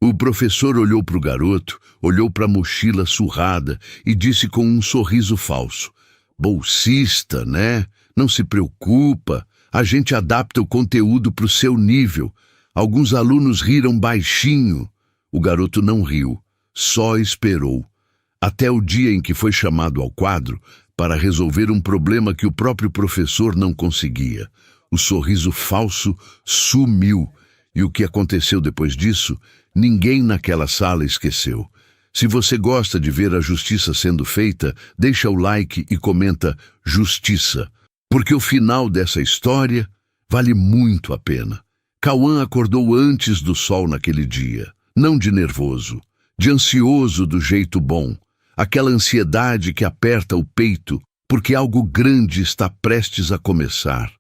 O professor olhou para o garoto, olhou para a mochila surrada e disse com um sorriso falso: "Bolsista, né? Não se preocupa, a gente adapta o conteúdo para o seu nível." Alguns alunos riram baixinho. O garoto não riu, só esperou. Até o dia em que foi chamado ao quadro para resolver um problema que o próprio professor não conseguia. O sorriso falso sumiu, e o que aconteceu depois disso, ninguém naquela sala esqueceu. Se você gosta de ver a justiça sendo feita, deixa o like e comenta "justiça", porque o final dessa história vale muito a pena. Cauã acordou antes do sol naquele dia, não de nervoso, de ansioso do jeito bom, aquela ansiedade que aperta o peito porque algo grande está prestes a começar.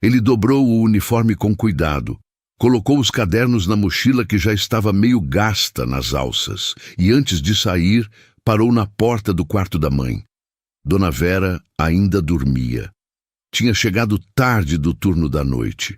Ele dobrou o uniforme com cuidado, colocou os cadernos na mochila que já estava meio gasta nas alças e, antes de sair, parou na porta do quarto da mãe. Dona Vera ainda dormia. Tinha chegado tarde do turno da noite.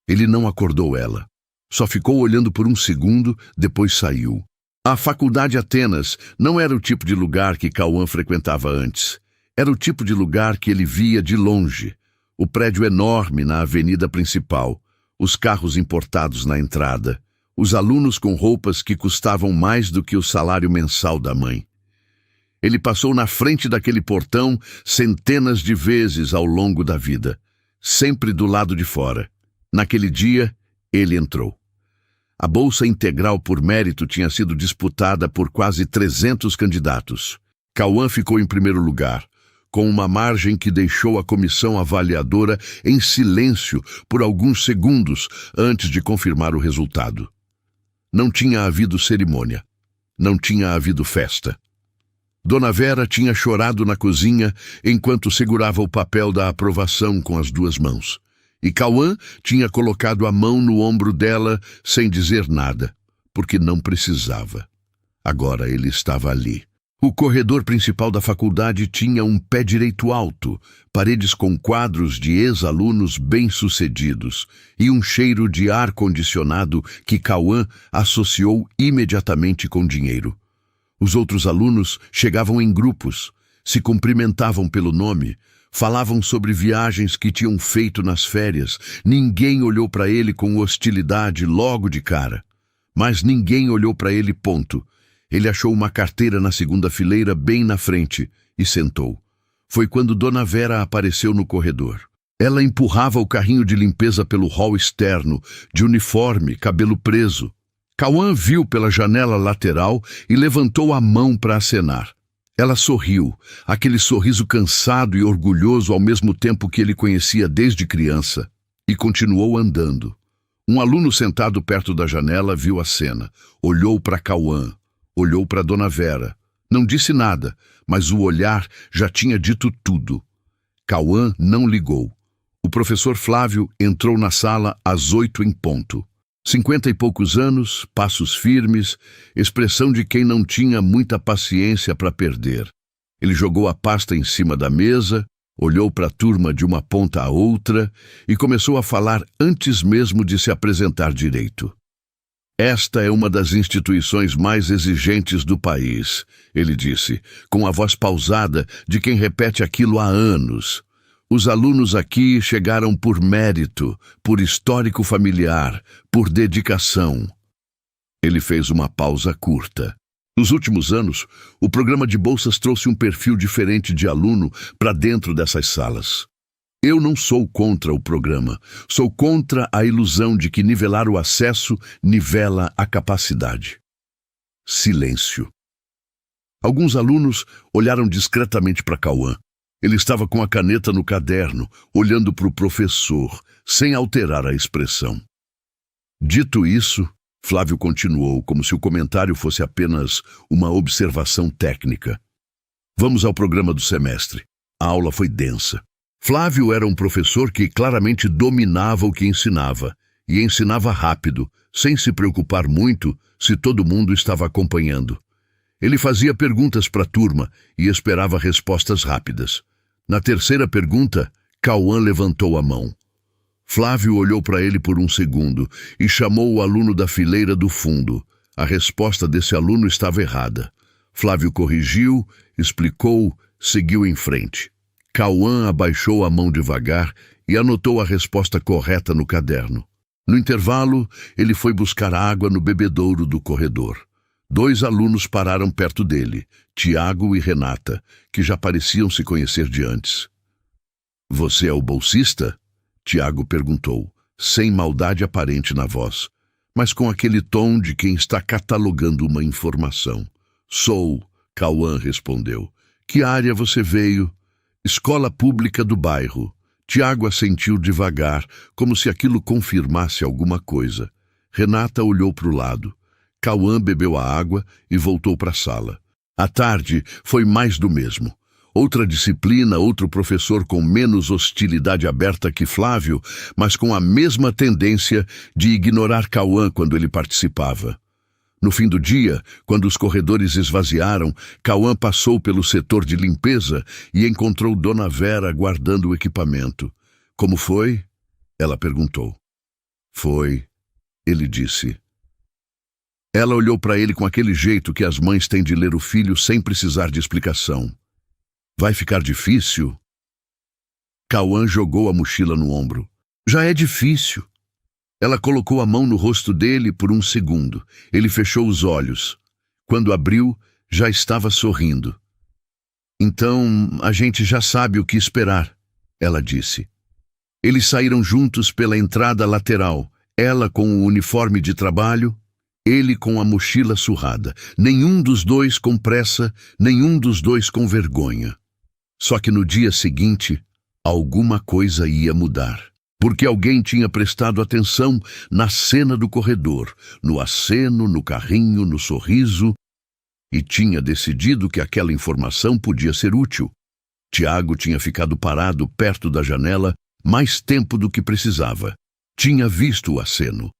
Ele não acordou ela. Só ficou olhando por um segundo, depois saiu. A Faculdade Atenas não era o tipo de lugar que Cauã frequentava antes. Era o tipo de lugar que ele via de longe. O prédio enorme na avenida principal, os carros importados na entrada, os alunos com roupas que custavam mais do que o salário mensal da mãe. Ele passou na frente daquele portão centenas de vezes ao longo da vida, sempre do lado de fora. Naquele dia, ele entrou. A bolsa integral por mérito tinha sido disputada por quase 300 candidatos. Cauã ficou em primeiro lugar, com uma margem que deixou a comissão avaliadora em silêncio por alguns segundos antes de confirmar o resultado. Não tinha havido cerimônia. Não tinha havido festa. Dona Vera tinha chorado na cozinha enquanto segurava o papel da aprovação com as duas mãos. E Cauã tinha colocado a mão no ombro dela sem dizer nada, porque não precisava. Agora ele estava ali. O corredor principal da faculdade tinha um pé direito alto, paredes com quadros de ex-alunos bem-sucedidos e um cheiro de ar-condicionado que Cauã associou imediatamente com dinheiro. Os outros alunos chegavam em grupos, se cumprimentavam pelo nome, falavam sobre viagens que tinham feito nas férias. Ninguém olhou para ele com hostilidade logo de cara. Mas ninguém olhou para ele, ponto. Ele achou uma carteira na segunda fileira bem na frente e sentou. Foi quando Dona Vera apareceu no corredor. Ela empurrava o carrinho de limpeza pelo hall externo, de uniforme, cabelo preso. Cauã viu pela janela lateral e levantou a mão para acenar. Ela sorriu, aquele sorriso cansado e orgulhoso ao mesmo tempo que ele conhecia desde criança, e continuou andando. Um aluno sentado perto da janela viu a cena, olhou para Cauã, olhou para Dona Vera. Não disse nada, mas o olhar já tinha dito tudo. Cauã não ligou. O professor Flávio entrou na sala às 8 em ponto. 50 e poucos anos, passos firmes, expressão de quem não tinha muita paciência para perder. Ele jogou a pasta em cima da mesa, olhou para a turma de uma ponta a outra e começou a falar antes mesmo de se apresentar direito. "Esta é uma das instituições mais exigentes do país", ele disse, com a voz pausada de quem repete aquilo há anos. "Os alunos aqui chegaram por mérito, por histórico familiar, por dedicação." Ele fez uma pausa curta. Nos últimos anos, o programa de bolsas trouxe um perfil diferente de aluno para dentro dessas salas. Eu não sou contra o programa, sou contra a ilusão de que nivelar o acesso nivela a capacidade. Silêncio. Alguns alunos olharam discretamente para Cauã. Ele estava com a caneta no caderno, olhando para o professor, sem alterar a expressão. Dito isso, Flávio continuou, como se o comentário fosse apenas uma observação técnica. "Vamos ao programa do semestre." A aula foi densa. Flávio era um professor que claramente dominava o que ensinava, e ensinava rápido, sem se preocupar muito se todo mundo estava acompanhando. Ele fazia perguntas para a turma e esperava respostas rápidas. Na terceira pergunta, Cauã levantou a mão. Flávio olhou para ele por um segundo e chamou o aluno da fileira do fundo. A resposta desse aluno estava errada. Flávio corrigiu, explicou, seguiu em frente. Cauã abaixou a mão devagar e anotou a resposta correta no caderno. No intervalo, ele foi buscar água no bebedouro do corredor. 2 alunos pararam perto dele, Tiago e Renata, que já pareciam se conhecer de antes. "Você é o bolsista?" Tiago perguntou, sem maldade aparente na voz, mas com aquele tom de quem está catalogando uma informação. "Sou", Cauã respondeu. "Que área você veio?" "Escola pública do bairro." Tiago assentiu devagar, como se aquilo confirmasse alguma coisa. Renata olhou para o lado. Cauã bebeu a água e voltou para a sala. À tarde foi mais do mesmo. Outra disciplina, outro professor com menos hostilidade aberta que Flávio, mas com a mesma tendência de ignorar Cauã quando ele participava. No fim do dia, quando os corredores esvaziaram, Cauã passou pelo setor de limpeza e encontrou Dona Vera guardando o equipamento. "Como foi?" ela perguntou. "Foi", ele disse. Ela olhou para ele com aquele jeito que as mães têm de ler o filho sem precisar de explicação. "Vai ficar difícil?" Cauã jogou a mochila no ombro. "Já é difícil." Ela colocou a mão no rosto dele por um segundo. Ele fechou os olhos. Quando abriu, já estava sorrindo. "Então, a gente já sabe o que esperar", ela disse. Eles saíram juntos pela entrada lateral, ela com o uniforme de trabalho, ele com a mochila surrada. Nenhum dos dois com pressa, nenhum dos dois com vergonha. Só que no dia seguinte, alguma coisa ia mudar. Porque alguém tinha prestado atenção na cena do corredor, no aceno, no carrinho, no sorriso, e tinha decidido que aquela informação podia ser útil. Tiago tinha ficado parado perto da janela mais tempo do que precisava. Tinha visto o aceno.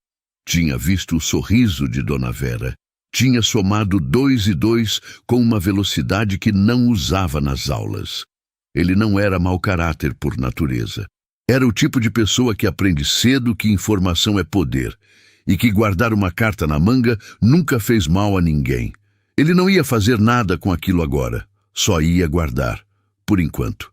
Tinha visto o sorriso de Dona Vera. Tinha somado 2 e 2 com uma velocidade que não usava nas aulas. Ele não era mau caráter por natureza. Era o tipo de pessoa que aprende cedo que informação é poder e que guardar uma carta na manga nunca fez mal a ninguém. Ele não ia fazer nada com aquilo agora, só ia guardar, por enquanto.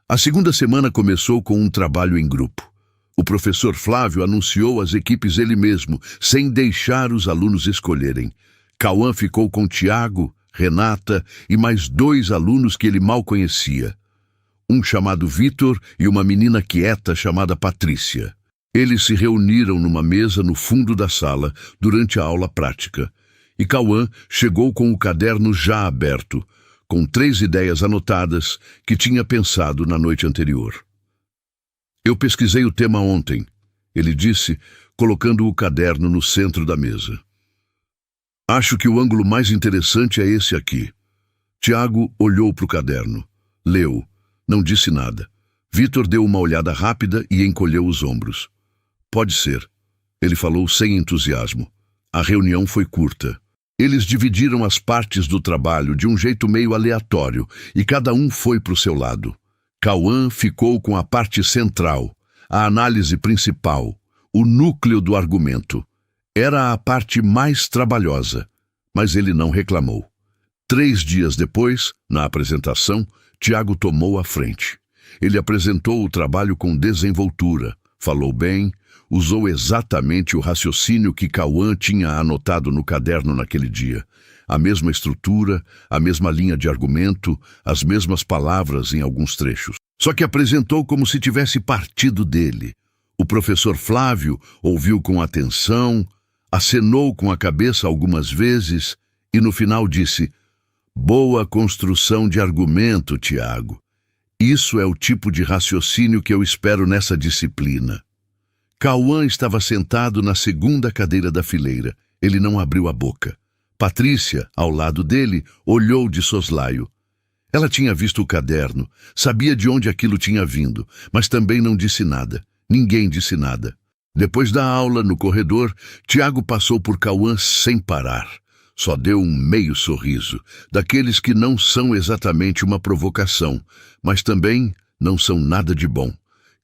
A segunda semana começou com um trabalho em grupo. O professor Flávio anunciou as equipes ele mesmo, sem deixar os alunos escolherem. Cauã ficou com Tiago, Renata e mais 2 alunos que ele mal conhecia. Um chamado Vitor e uma menina quieta chamada Patrícia. Eles se reuniram numa mesa no fundo da sala durante a aula prática. E Cauã chegou com o caderno já aberto, com 3 ideias anotadas que tinha pensado na noite anterior. "Eu pesquisei o tema ontem", ele disse, colocando o caderno no centro da mesa. "Acho que o ângulo mais interessante é esse aqui." Tiago olhou para o caderno. Leu. Não disse nada. Vitor deu uma olhada rápida e encolheu os ombros. "Pode ser", ele falou sem entusiasmo. A reunião foi curta. Eles dividiram as partes do trabalho de um jeito meio aleatório e cada um foi para o seu lado. Cauã ficou com a parte central, a análise principal, o núcleo do argumento. Era a parte mais trabalhosa, mas ele não reclamou. 3 dias depois, na apresentação, Tiago tomou a frente. Ele apresentou o trabalho com desenvoltura, falou bem, usou exatamente o raciocínio que Cauã tinha anotado no caderno naquele dia. A mesma estrutura, a mesma linha de argumento, as mesmas palavras em alguns trechos. Só que apresentou como se tivesse partido dele. O professor Flávio ouviu com atenção, acenou com a cabeça algumas vezes e no final disse: "Boa construção de argumento, Tiago. Isso é o tipo de raciocínio que eu espero nessa disciplina." Cauã estava sentado na segunda cadeira da fileira. Ele não abriu a boca. Patrícia, ao lado dele, olhou de soslaio. Ela tinha visto o caderno, sabia de onde aquilo tinha vindo, mas também não disse nada. Ninguém disse nada. Depois da aula, no corredor, Tiago passou por Cauã sem parar. Só deu um meio sorriso, daqueles que não são exatamente uma provocação, mas também não são nada de bom.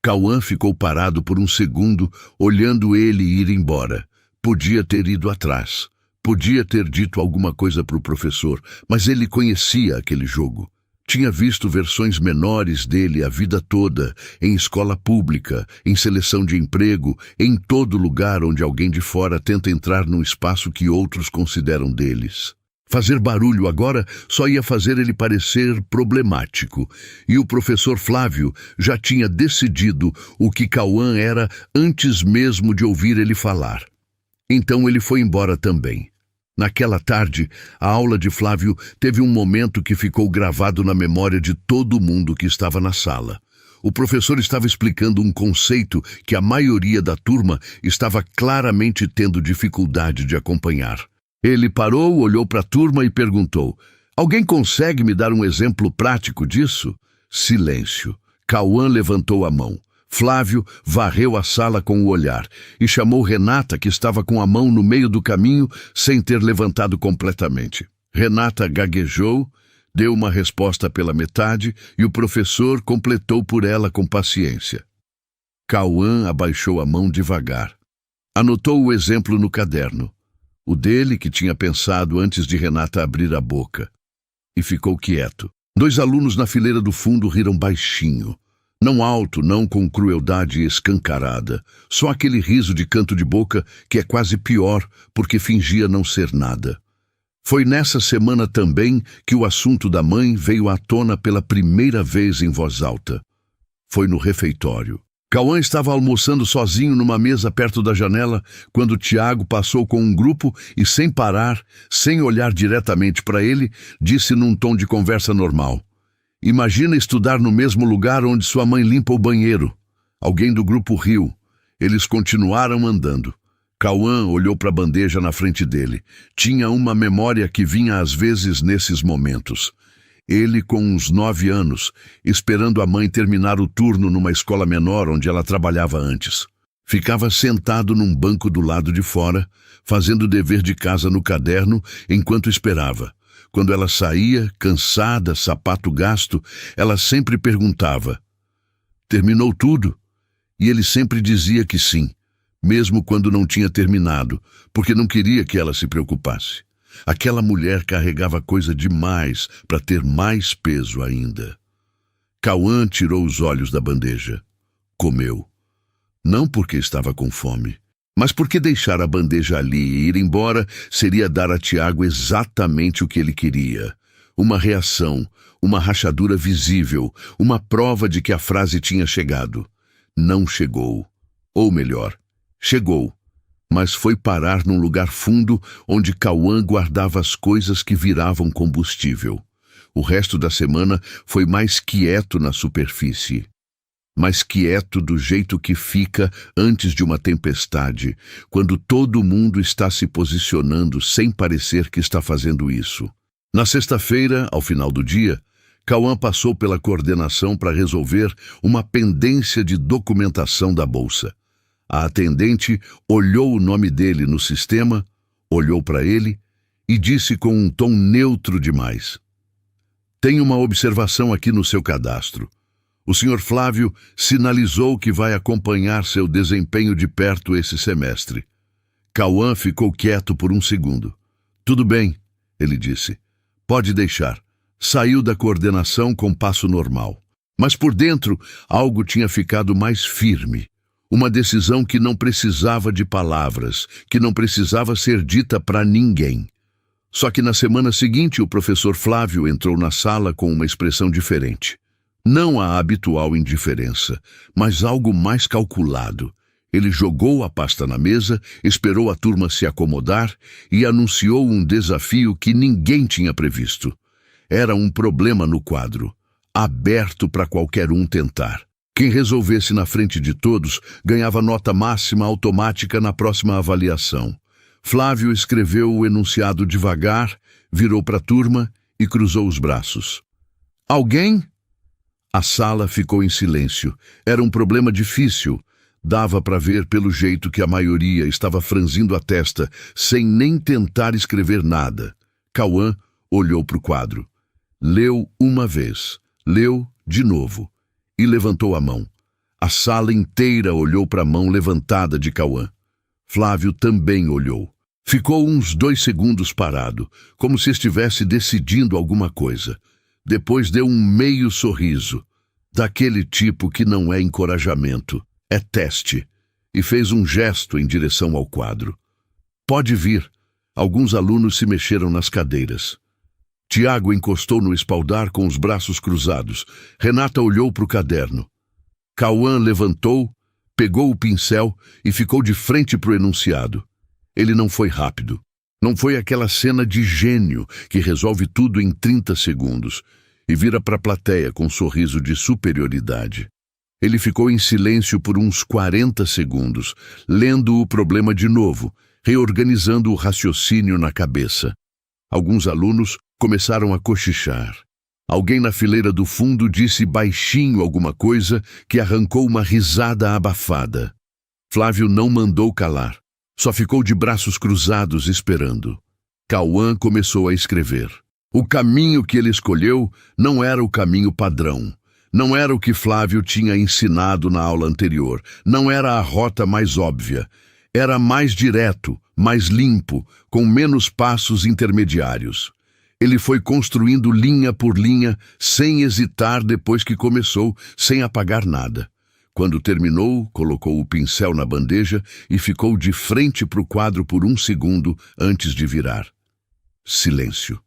Cauã ficou parado por um segundo, olhando ele ir embora. Podia ter ido atrás. Podia ter dito alguma coisa para o professor, mas ele conhecia aquele jogo. Tinha visto versões menores dele a vida toda, em escola pública, em seleção de emprego, em todo lugar onde alguém de fora tenta entrar num espaço que outros consideram deles. Fazer barulho agora só ia fazer ele parecer problemático, e o professor Flávio já tinha decidido o que Cauã era antes mesmo de ouvir ele falar. Então ele foi embora também. Naquela tarde, a aula de Flávio teve um momento que ficou gravado na memória de todo mundo que estava na sala. O professor estava explicando um conceito que a maioria da turma estava claramente tendo dificuldade de acompanhar. Ele parou, olhou para a turma e perguntou: "Alguém consegue me dar um exemplo prático disso?" Silêncio. Cauã levantou a mão. Flávio varreu a sala com o olhar e chamou Renata, que estava com a mão no meio do caminho, sem ter levantado completamente. Renata gaguejou, deu uma resposta pela metade e o professor completou por ela com paciência. Cauã abaixou a mão devagar. Anotou o exemplo no caderno. O dele, que tinha pensado antes de Renata abrir a boca. E ficou quieto. 2 alunos na fileira do fundo riram baixinho. Não alto, não com crueldade escancarada. Só aquele riso de canto de boca que é quase pior porque fingia não ser nada. Foi nessa semana também que o assunto da mãe veio à tona pela primeira vez em voz alta. Foi no refeitório. Cauã estava almoçando sozinho numa mesa perto da janela quando Tiago passou com um grupo e, sem parar, sem olhar diretamente para ele, disse num tom de conversa normal: "Imagina estudar no mesmo lugar onde sua mãe limpa o banheiro." Alguém do grupo riu. Eles continuaram andando. Cauã olhou para a bandeja na frente dele. Tinha uma memória que vinha às vezes nesses momentos. Ele com uns 9 anos, esperando a mãe terminar o turno numa escola menor onde ela trabalhava antes. Ficava sentado num banco do lado de fora, fazendo o dever de casa no caderno enquanto esperava. Quando ela saía, cansada, sapato gasto, ela sempre perguntava: "Terminou tudo?" E ele sempre dizia que sim, mesmo quando não tinha terminado, porque não queria que ela se preocupasse. Aquela mulher carregava coisa demais para ter mais peso ainda. Cauã tirou os olhos da bandeja. Comeu. Não porque estava com fome, mas porque deixar a bandeja ali e ir embora seria dar a Tiago exatamente o que ele queria. Uma reação, uma rachadura visível, uma prova de que a frase tinha chegado. Não chegou. Ou melhor, chegou, mas foi parar num lugar fundo onde Cauã guardava as coisas que viravam combustível. O resto da semana foi mais quieto na superfície. Mais quieto do jeito que fica antes de uma tempestade, quando todo mundo está se posicionando sem parecer que está fazendo isso. Na sexta-feira, ao final do dia, Cauã passou pela coordenação para resolver uma pendência de documentação da bolsa. A atendente olhou o nome dele no sistema, olhou para ele e disse com um tom neutro demais: "Tem uma observação aqui no seu cadastro. O Sr. Flávio sinalizou que vai acompanhar seu desempenho de perto esse semestre." Cauã ficou quieto por um segundo. "Tudo bem," ele disse. "Pode deixar." Saiu da coordenação com passo normal. Mas por dentro, algo tinha ficado mais firme. Uma decisão que não precisava de palavras, que não precisava ser dita para ninguém. Só que na semana seguinte o professor Flávio entrou na sala com uma expressão diferente. Não a habitual indiferença, mas algo mais calculado. Ele jogou a pasta na mesa, esperou a turma se acomodar e anunciou um desafio que ninguém tinha previsto. Era um problema no quadro, aberto para qualquer um tentar. Quem resolvesse na frente de todos ganhava nota máxima automática na próxima avaliação. Flávio escreveu o enunciado devagar, virou para a turma e cruzou os braços. "Alguém?" A sala ficou em silêncio. Era um problema difícil. Dava para ver pelo jeito que a maioria estava franzindo a testa, sem nem tentar escrever nada. Cauã olhou para o quadro. Leu uma vez, leu de novo e levantou a mão. A sala inteira olhou para a mão levantada de Cauã. Flávio também olhou. Ficou uns 2 segundos parado, como se estivesse decidindo alguma coisa. Depois deu um meio sorriso, daquele tipo que não é encorajamento, é teste, e fez um gesto em direção ao quadro. Pode vir. Alguns alunos se mexeram nas cadeiras. Tiago encostou no espaldar com os braços cruzados. Renata olhou para o caderno. Cauã levantou, pegou o pincel e ficou de frente para o enunciado. Ele não foi rápido. Não foi aquela cena de gênio que resolve tudo em 30 segundos e vira para a plateia com um sorriso de superioridade. Ele ficou em silêncio por uns 40 segundos, lendo o problema de novo, reorganizando o raciocínio na cabeça. Alguns alunos começaram a cochichar. Alguém na fileira do fundo disse baixinho alguma coisa que arrancou uma risada abafada. Flávio não mandou calar. Só ficou de braços cruzados esperando. Cauã começou a escrever. O caminho que ele escolheu não era o caminho padrão. Não era o que Flávio tinha ensinado na aula anterior. Não era a rota mais óbvia. Era mais direto, mais limpo, com menos passos intermediários. Ele foi construindo linha por linha, sem hesitar depois que começou, sem apagar nada. Quando terminou, colocou o pincel na bandeja e ficou de frente para o quadro por 1 segundo antes de virar. Silêncio.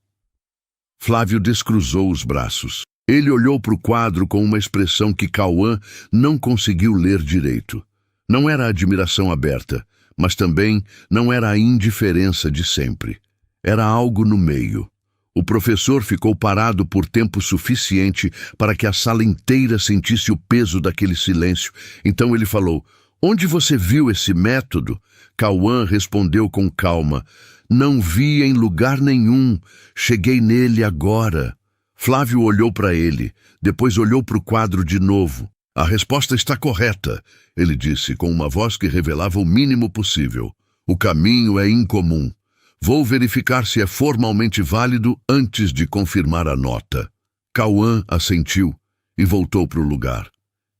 Flávio descruzou os braços. Ele olhou para o quadro com uma expressão que Cauã não conseguiu ler direito. Não era a admiração aberta, mas também não era a indiferença de sempre. Era algo no meio. O professor ficou parado por tempo suficiente para que a sala inteira sentisse o peso daquele silêncio. Então ele falou: "Onde você viu esse método?" Cauã respondeu com calma: "Não vi em lugar nenhum. Cheguei nele agora." Flávio olhou para ele, depois olhou para o quadro de novo. "A resposta está correta", ele disse com uma voz que revelava o mínimo possível. "O caminho é incomum. Vou verificar se é formalmente válido antes de confirmar a nota." Cauã assentiu e voltou para o lugar.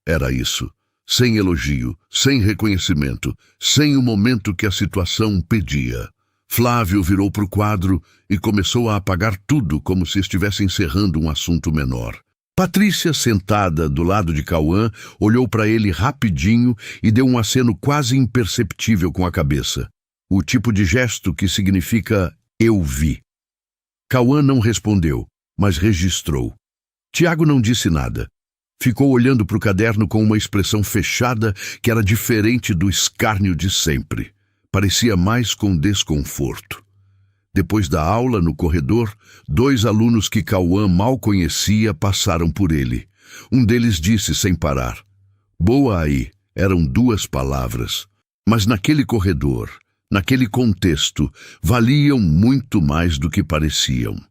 Era isso. Sem elogio, sem reconhecimento, sem o momento que a situação pedia. Flávio virou para o quadro e começou a apagar tudo como se estivesse encerrando um assunto menor. Patrícia, sentada do lado de Cauã, olhou para ele rapidinho e deu um aceno quase imperceptível com a cabeça. O tipo de gesto que significa "eu vi". Cauã não respondeu, mas registrou. Tiago não disse nada. Ficou olhando para o caderno com uma expressão fechada que era diferente do escárnio de sempre. Parecia mais com desconforto. Depois da aula, no corredor, 2 alunos que Cauã mal conhecia passaram por ele. Um deles disse sem parar: "Boa aí." Eram 2 palavras. Mas naquele corredor, naquele contexto, valiam muito mais do que pareciam.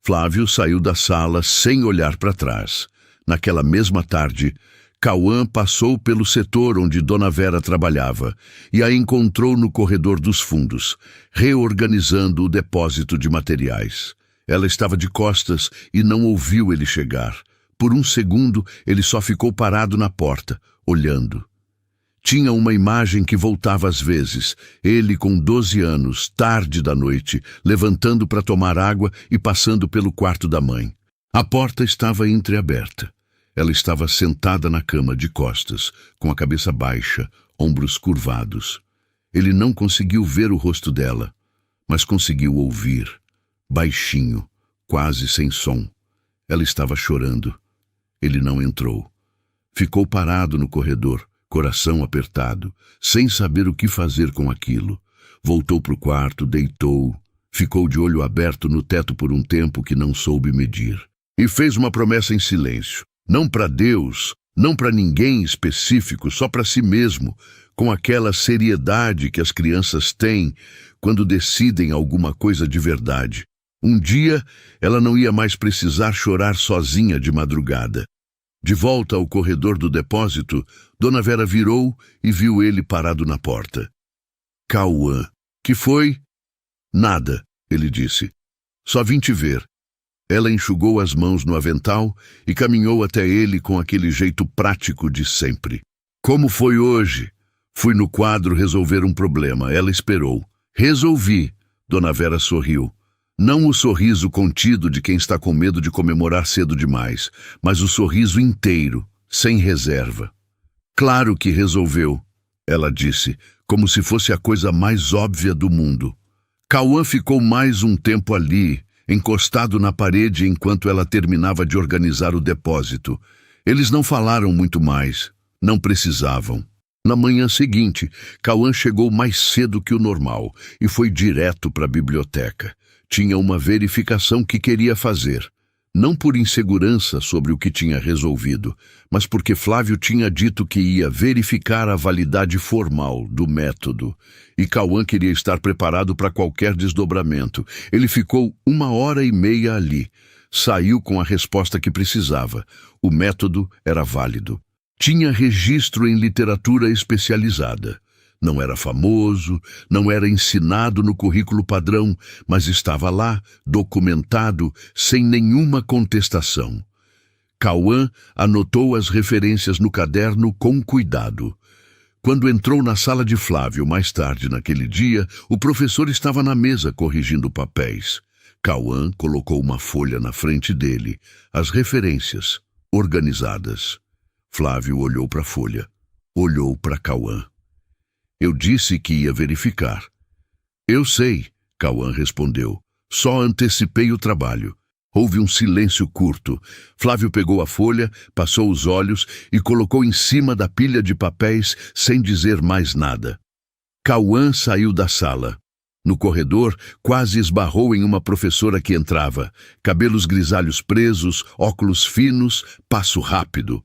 Flávio saiu da sala sem olhar para trás. Naquela mesma tarde, Cauã passou pelo setor onde Dona Vera trabalhava e a encontrou no corredor dos fundos, reorganizando o depósito de materiais. Ela estava de costas e não ouviu ele chegar. Por 1 segundo, ele só ficou parado na porta, olhando. Tinha uma imagem que voltava às vezes, ele com 12 anos, tarde da noite, levantando para tomar água e passando pelo quarto da mãe. A porta estava entreaberta. Ela estava sentada na cama de costas, com a cabeça baixa, ombros curvados. Ele não conseguiu ver o rosto dela, mas conseguiu ouvir, baixinho, quase sem som. Ela estava chorando. Ele não entrou. Ficou parado no corredor, coração apertado, sem saber o que fazer com aquilo. Voltou para o quarto, deitou, ficou de olho aberto no teto por um tempo que não soube medir. E fez uma promessa em silêncio. Não para Deus, não para ninguém específico, só para si mesmo, com aquela seriedade que as crianças têm quando decidem alguma coisa de verdade. Um dia, ela não ia mais precisar chorar sozinha de madrugada. De volta ao corredor do depósito, Dona Vera virou e viu ele parado na porta. "Cauã, que foi?" "Nada", ele disse. "Só vim te ver." Ela enxugou as mãos no avental e caminhou até ele com aquele jeito prático de sempre. "Como foi hoje?" "Fui no quadro resolver um problema." Ela esperou. "Resolvi." Dona Vera sorriu. Não o sorriso contido de quem está com medo de comemorar cedo demais, mas o sorriso inteiro, sem reserva. Claro que resolveu, ela disse, como se fosse a coisa mais óbvia do mundo. Cauã ficou mais um tempo ali, encostado na parede enquanto ela terminava de organizar o depósito. Eles não falaram muito mais, não precisavam. Na manhã seguinte, Cauã chegou mais cedo que o normal e foi direto para a biblioteca. Tinha uma verificação que queria fazer. Não por insegurança sobre o que tinha resolvido, mas porque Flávio tinha dito que ia verificar a validade formal do método. E Cauã queria estar preparado para qualquer desdobramento. Ele ficou 1h30 ali. Saiu com a resposta que precisava. O método era válido. Tinha registro em literatura especializada. Não era famoso, não era ensinado no currículo padrão, mas estava lá, documentado, sem nenhuma contestação. Cauã anotou as referências no caderno com cuidado. Quando entrou na sala de Flávio mais tarde naquele dia, o professor estava na mesa corrigindo papéis. Cauã colocou uma folha na frente dele, as referências, organizadas. Flávio olhou para a folha, olhou para Cauã. Eu disse que ia verificar. Eu sei, Cauã respondeu. Só antecipei o trabalho. Houve um silêncio curto. Flávio pegou a folha, passou os olhos e colocou em cima da pilha de papéis sem dizer mais nada. Cauã saiu da sala. No corredor, quase esbarrou em uma professora que entrava. Cabelos grisalhos presos, óculos finos, passo rápido.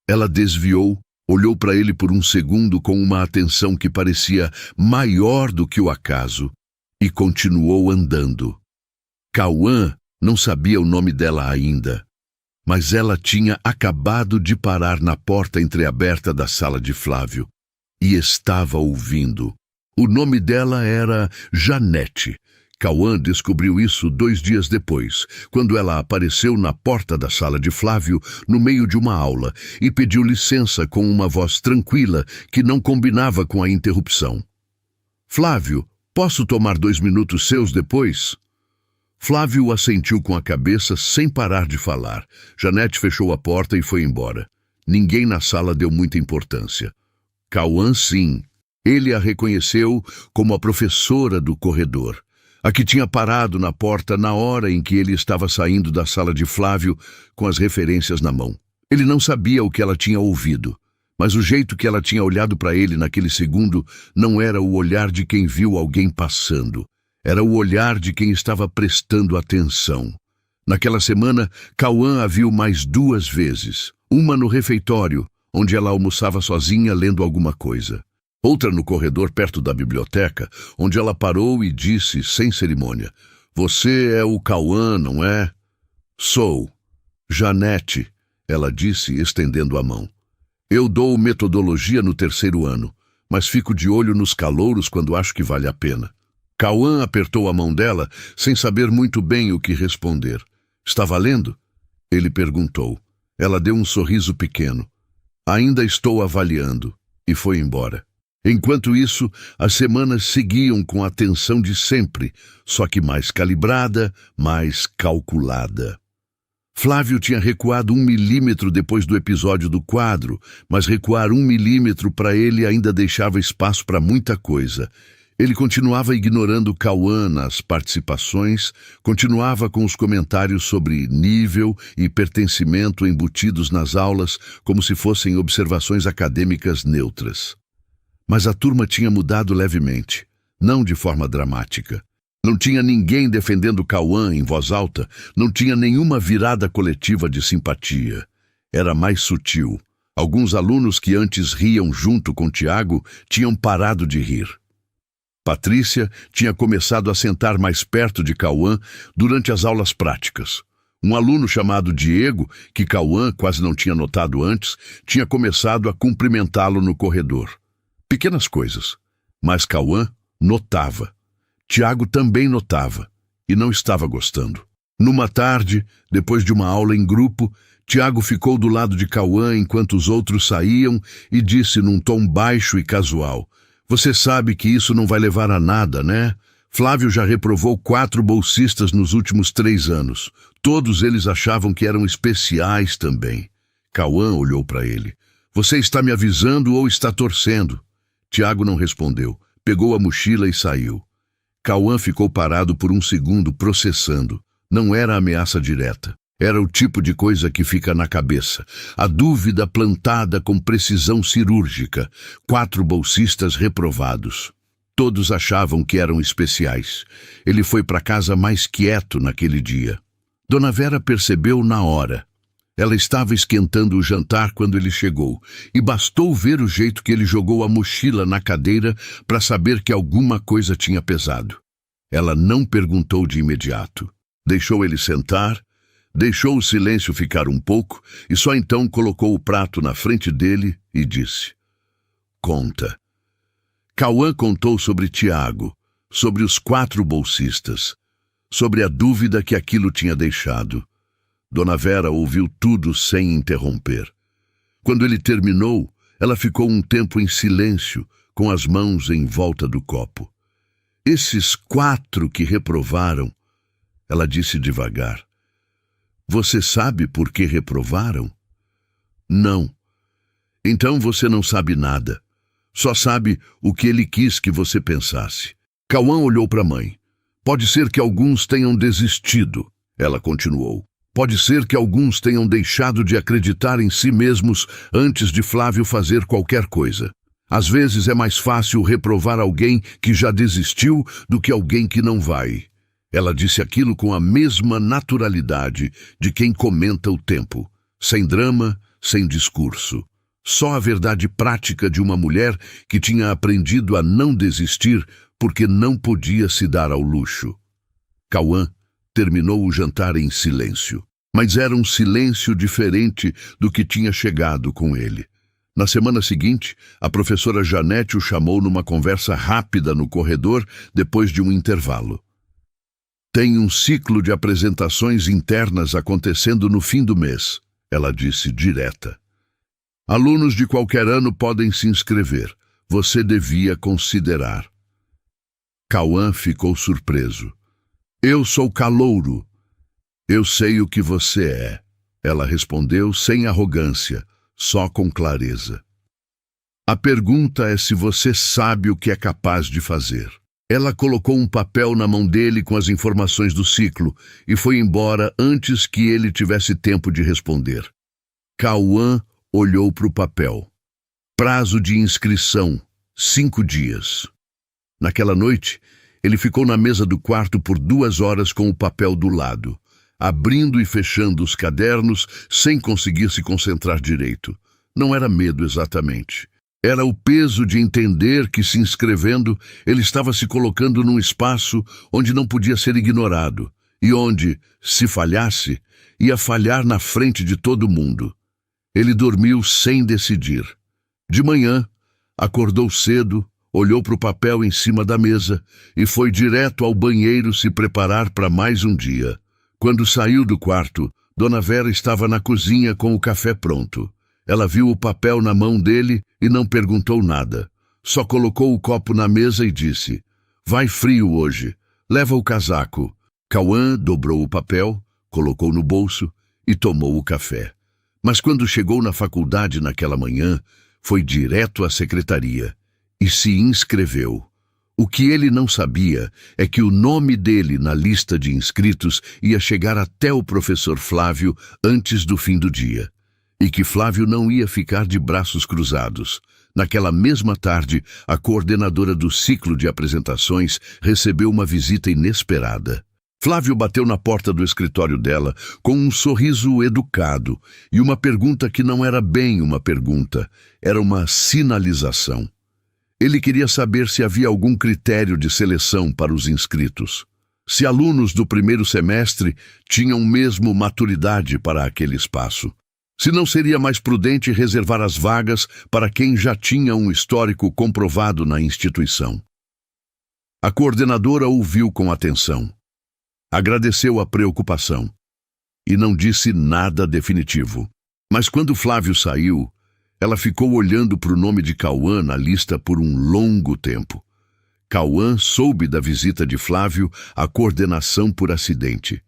Ela desviou. Olhou para ele por um segundo com uma atenção que parecia maior do que o acaso e continuou andando. Cauã não sabia o nome dela ainda, mas ela tinha acabado de parar na porta entreaberta da sala de Flávio e estava ouvindo. O nome dela era Janete. Cauã descobriu isso 2 dias depois, quando ela apareceu na porta da sala de Flávio, no meio de uma aula, e pediu licença com uma voz tranquila que não combinava com a interrupção. Flávio, posso tomar 2 minutos seus depois? Flávio assentiu com a cabeça sem parar de falar. Janete fechou a porta e foi embora. Ninguém na sala deu muita importância. Cauã, sim. Ele a reconheceu como a professora do corredor. A que tinha parado na porta na hora em que ele estava saindo da sala de Flávio com as referências na mão. Ele não sabia o que ela tinha ouvido, mas o jeito que ela tinha olhado para ele naquele segundo não era o olhar de quem viu alguém passando. Era o olhar de quem estava prestando atenção. Naquela semana, Cauã a viu mais 2 vezes. Uma no refeitório, onde ela almoçava sozinha lendo alguma coisa. Outra no corredor perto da biblioteca, onde ela parou e disse, sem cerimônia, "Você é o Cauã, não é?" "Sou." "Janete," ela disse, estendendo a mão. "Eu dou metodologia no 3º ano, mas fico de olho nos calouros quando acho que vale a pena." Cauã apertou a mão dela, sem saber muito bem o que responder. "Está valendo?" Ele perguntou. Ela deu um sorriso pequeno. "Ainda estou avaliando," e foi embora. Enquanto isso, as semanas seguiam com a tensão de sempre, só que mais calibrada, mais calculada. Flávio tinha recuado 1 milímetro depois do episódio do quadro, mas recuar 1 milímetro para ele ainda deixava espaço para muita coisa. Ele continuava ignorando Cauã nas participações, continuava com os comentários sobre nível e pertencimento embutidos nas aulas como se fossem observações acadêmicas neutras. Mas a turma tinha mudado levemente, não de forma dramática. Não tinha ninguém defendendo Cauã em voz alta, não tinha nenhuma virada coletiva de simpatia. Era mais sutil. Alguns alunos que antes riam junto com Tiago tinham parado de rir. Patrícia tinha começado a sentar mais perto de Cauã durante as aulas práticas. Um aluno chamado Diego, que Cauã quase não tinha notado antes, tinha começado a cumprimentá-lo no corredor. Pequenas coisas, mas Cauã notava. Tiago também notava, e não estava gostando. Numa tarde, depois de uma aula em grupo, Tiago ficou do lado de Cauã enquanto os outros saíam e disse num tom baixo e casual, "Você sabe que isso não vai levar a nada, né? Flávio já reprovou 4 bolsistas nos últimos 3 anos. Todos eles achavam que eram especiais também. Cauã olhou para ele. Você está me avisando ou está torcendo? Tiago não respondeu. Pegou a mochila e saiu. Cauã ficou parado por um segundo, processando. Não era ameaça direta. Era o tipo de coisa que fica na cabeça. A dúvida plantada com precisão cirúrgica. 4 bolsistas reprovados. Todos achavam que eram especiais. Ele foi para casa mais quieto naquele dia. Dona Vera percebeu na hora. Ela estava esquentando o jantar quando ele chegou, e bastou ver o jeito que ele jogou a mochila na cadeira para saber que alguma coisa tinha pesado. Ela não perguntou de imediato. Deixou ele sentar, deixou o silêncio ficar um pouco e só então colocou o prato na frente dele e disse: Conta. Cauã contou sobre Tiago, sobre os 4 bolsistas, sobre a dúvida que aquilo tinha deixado. Dona Vera ouviu tudo sem interromper. Quando ele terminou, ela ficou um tempo em silêncio, com as mãos em volta do copo. Esses 4 que reprovaram, ela disse devagar. Você sabe por que reprovaram? Não. Então você não sabe nada. Só sabe o que ele quis que você pensasse. Cauã olhou para a mãe. Pode ser que alguns tenham desistido, ela continuou. Pode ser que alguns tenham deixado de acreditar em si mesmos antes de Flávio fazer qualquer coisa. Às vezes é mais fácil reprovar alguém que já desistiu do que alguém que não vai. Ela disse aquilo com a mesma naturalidade de quem comenta o tempo, sem drama, sem discurso. Só a verdade prática de uma mulher que tinha aprendido a não desistir porque não podia se dar ao luxo. Cauã terminou o jantar em silêncio. Mas era um silêncio diferente do que tinha chegado com ele. Na semana seguinte, a professora Janete o chamou numa conversa rápida no corredor depois de um intervalo. Tem um ciclo de apresentações internas acontecendo no fim do mês, ela disse direta. Alunos de qualquer ano podem se inscrever. Você devia considerar. Cauã ficou surpreso. Eu sou calouro. Eu sei o que você é, ela respondeu sem arrogância, só com clareza. A pergunta é se você sabe o que é capaz de fazer. Ela colocou um papel na mão dele com as informações do ciclo e foi embora antes que ele tivesse tempo de responder. Cauã olhou para o papel. Prazo de inscrição, 5 dias. Naquela noite, ele ficou na mesa do quarto por 2 horas com o papel do lado, abrindo e fechando os cadernos sem conseguir se concentrar direito. Não era medo exatamente. Era o peso de entender que, se inscrevendo, ele estava se colocando num espaço onde não podia ser ignorado e onde, se falhasse, ia falhar na frente de todo mundo. Ele dormiu sem decidir. De manhã, acordou cedo, olhou para o papel em cima da mesa e foi direto ao banheiro se preparar para mais um dia. Quando saiu do quarto, Dona Vera estava na cozinha com o café pronto. Ela viu o papel na mão dele e não perguntou nada. Só colocou o copo na mesa e disse: Vai frio hoje, leva o casaco. Cauã dobrou o papel, colocou no bolso e tomou o café. Mas quando chegou na faculdade naquela manhã, foi direto à secretaria e se inscreveu. O que ele não sabia é que o nome dele na lista de inscritos ia chegar até o professor Flávio antes do fim do dia. E que Flávio não ia ficar de braços cruzados. Naquela mesma tarde, a coordenadora do ciclo de apresentações recebeu uma visita inesperada. Flávio bateu na porta do escritório dela com um sorriso educado e uma pergunta que não era bem uma pergunta, era uma sinalização. Ele queria saber se havia algum critério de seleção para os inscritos. Se alunos do primeiro semestre tinham mesmo maturidade para aquele espaço. Se não seria mais prudente reservar as vagas para quem já tinha um histórico comprovado na instituição. A coordenadora ouviu com atenção. Agradeceu a preocupação e não disse nada definitivo. Mas quando Flávio saiu, ela ficou olhando para o nome de Cauã na lista por um longo tempo. Cauã soube da visita de Flávio à coordenação por acidente.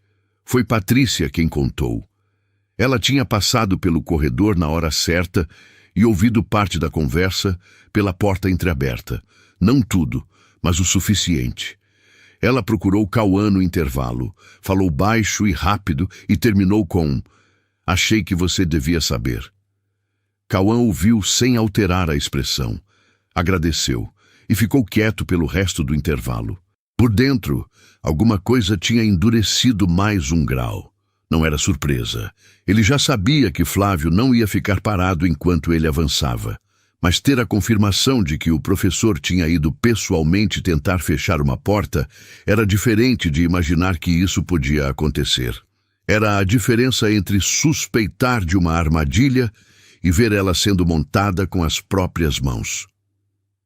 Foi Patrícia quem contou. Ela tinha passado pelo corredor na hora certa e ouvido parte da conversa pela porta entreaberta. Não tudo, mas o suficiente. Ela procurou Cauã no intervalo, falou baixo e rápido e terminou com: "Achei que você devia saber." Cauã ouviu sem alterar a expressão. Agradeceu e ficou quieto pelo resto do intervalo. Por dentro, alguma coisa tinha endurecido mais um grau. Não era surpresa. Ele já sabia que Flávio não ia ficar parado enquanto ele avançava. Mas ter a confirmação de que o professor tinha ido pessoalmente tentar fechar uma porta era diferente de imaginar que isso podia acontecer. Era a diferença entre suspeitar de uma armadilha e ver ela sendo montada com as próprias mãos.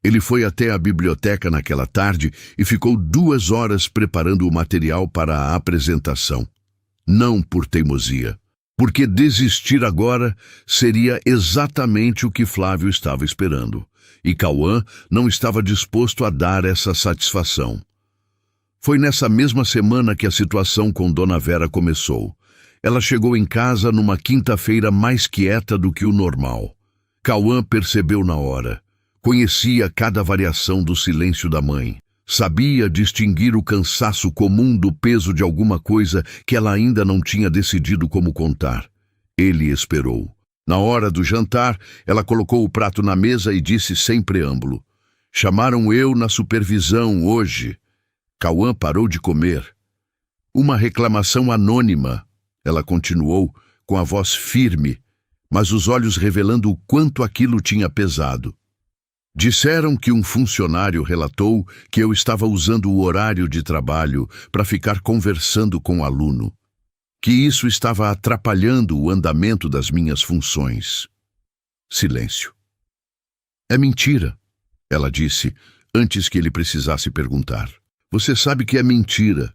Ele foi até a biblioteca naquela tarde e ficou 2 horas preparando o material para a apresentação. Não por teimosia, porque desistir agora seria exatamente o que Flávio estava esperando, e Cauã não estava disposto a dar essa satisfação. Foi nessa mesma semana que a situação com Dona Vera começou. Ela chegou em casa numa quinta-feira mais quieta do que o normal. Cauã percebeu na hora. Conhecia cada variação do silêncio da mãe. Sabia distinguir o cansaço comum do peso de alguma coisa que ela ainda não tinha decidido como contar. Ele esperou. Na hora do jantar, ela colocou o prato na mesa e disse sem preâmbulo: "Chamaram eu na supervisão hoje." Cauã parou de comer. "Uma reclamação anônima," ela continuou, com a voz firme, mas os olhos revelando o quanto aquilo tinha pesado. "Disseram que um funcionário relatou que eu estava usando o horário de trabalho para ficar conversando com o aluno, que isso estava atrapalhando o andamento das minhas funções." Silêncio. "É mentira," ela disse, antes que ele precisasse perguntar. "Você sabe que é mentira."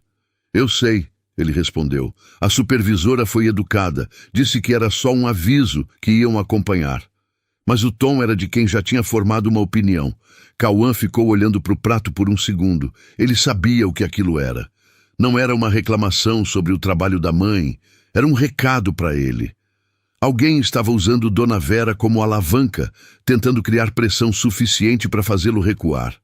"Eu sei," ele respondeu. "A supervisora foi educada, disse que era só um aviso que iam acompanhar." Mas o tom era de quem já tinha formado uma opinião. Cauã ficou olhando para o prato por um segundo. Ele sabia o que aquilo era. Não era uma reclamação sobre o trabalho da mãe. Era um recado para ele. Alguém estava usando Dona Vera como alavanca, tentando criar pressão suficiente para fazê-lo recuar.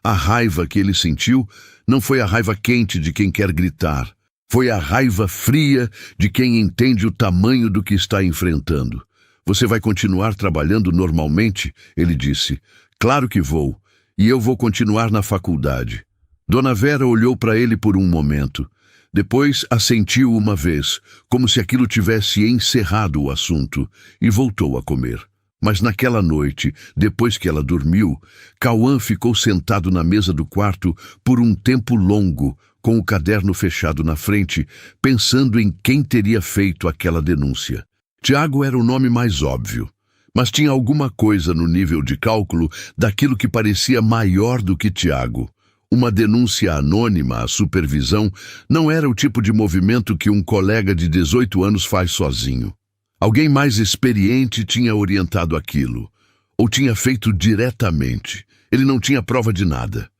A raiva que ele sentiu não foi a raiva quente de quem quer gritar. Foi a raiva fria de quem entende o tamanho do que está enfrentando. "Você vai continuar trabalhando normalmente?" ele disse. "Claro que vou. E eu vou continuar na faculdade." Dona Vera olhou para ele por um momento. Depois assentiu uma vez, como se aquilo tivesse encerrado o assunto, e voltou a comer. Mas naquela noite, depois que ela dormiu, Cauã ficou sentado na mesa do quarto por um tempo longo, com o caderno fechado na frente, pensando em quem teria feito aquela denúncia. Tiago era o nome mais óbvio, mas tinha alguma coisa no nível de cálculo daquilo que parecia maior do que Tiago. Uma denúncia anônima à supervisão não era o tipo de movimento que um colega de 18 anos faz sozinho. Alguém mais experiente tinha orientado aquilo, ou tinha feito diretamente. Ele não tinha prova de nada,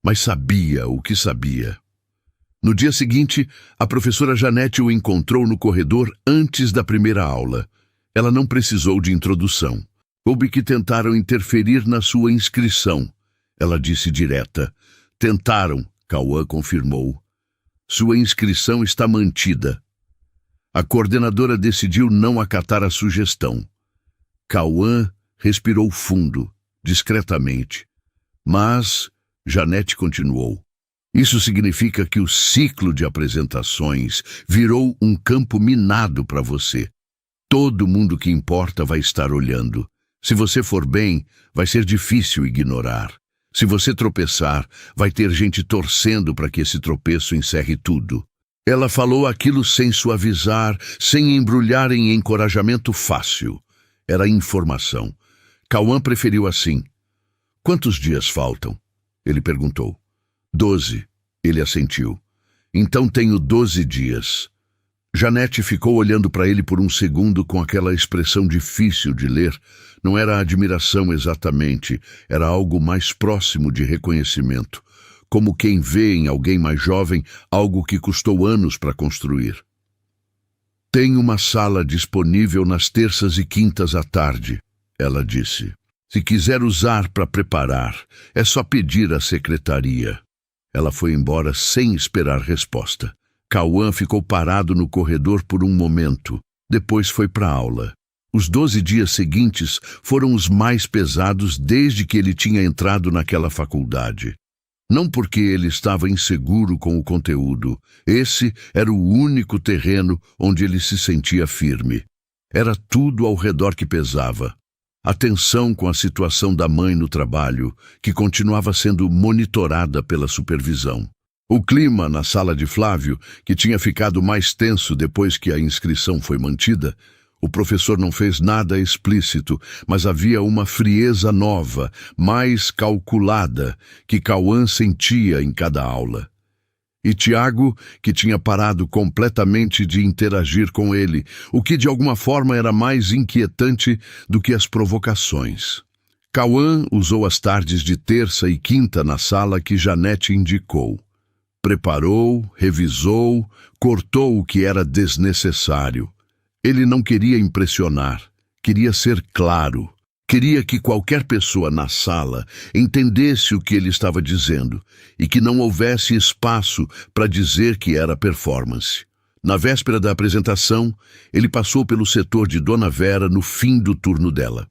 mas sabia o que sabia. No dia seguinte, a professora Janete o encontrou no corredor antes da primeira aula. Ela não precisou de introdução. Soube que tentaram interferir na sua inscrição. Ela disse direta. "Tentaram," Cauã confirmou. "Sua inscrição está mantida." A coordenadora decidiu não acatar a sugestão. Cauã respirou fundo, discretamente. Mas Janete continuou. "Isso significa que o ciclo de apresentações virou um campo minado para você. Todo mundo que importa vai estar olhando. Se você for bem, vai ser difícil ignorar. Se você tropeçar, vai ter gente torcendo para que esse tropeço encerre tudo." Ela falou aquilo sem suavizar, sem embrulhar em encorajamento fácil. Era informação. Cauã preferiu assim. "Quantos dias faltam?" ele perguntou. 12, ele assentiu. "Então tenho 12 dias. Janete ficou olhando para ele por um segundo com aquela expressão difícil de ler. Não era admiração exatamente, era algo mais próximo de reconhecimento. como quem vê em alguém mais jovem algo que custou anos para construir. Tem uma sala disponível nas terças e quintas à tarde, ela disse. Se quiser usar para preparar, é só pedir à secretaria. Ela foi embora sem esperar resposta. Cauã ficou parado no corredor por um momento. Depois foi para a aula. Os 12 dias seguintes foram os mais pesados desde que ele tinha entrado naquela faculdade. Não porque ele estava inseguro com o conteúdo. Esse era o único terreno onde ele se sentia firme. Era tudo ao redor que pesava. A tensão com a situação da mãe no trabalho, que continuava sendo monitorada pela supervisão. O clima na sala de Flávio, que tinha ficado mais tenso depois que a inscrição foi mantida. O professor não fez nada explícito, mas havia uma frieza nova, mais calculada, que Cauã sentia em cada aula. E Tiago, que tinha parado completamente de interagir com ele, o que de alguma forma era mais inquietante do que as provocações. Cauã usou as tardes de terça e quinta na sala que Janete indicou. Preparou, revisou, cortou o que era desnecessário. Ele não queria impressionar, queria ser claro. Queria que qualquer pessoa na sala entendesse o que ele estava dizendo e que não houvesse espaço para dizer que era performance. Na véspera da apresentação, ele passou pelo setor de Dona Vera no fim do turno dela.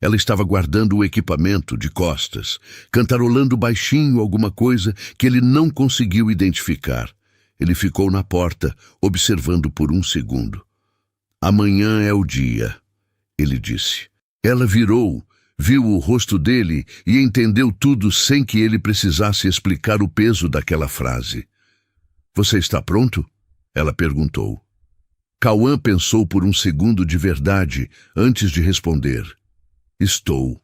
Ela estava guardando o equipamento de costas, cantarolando baixinho alguma coisa que ele não conseguiu identificar. Ele ficou na porta, observando por um segundo. Amanhã é o dia, ele disse. Ela virou, viu o rosto dele e entendeu tudo sem que ele precisasse explicar o peso daquela frase. Você está pronto? Ela perguntou. Cauã pensou por um segundo de verdade antes de responder. Estou.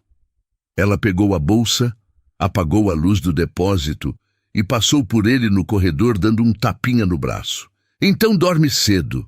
Ela pegou a bolsa, apagou a luz do depósito e passou por ele no corredor dando um tapinha no braço. Então dorme cedo.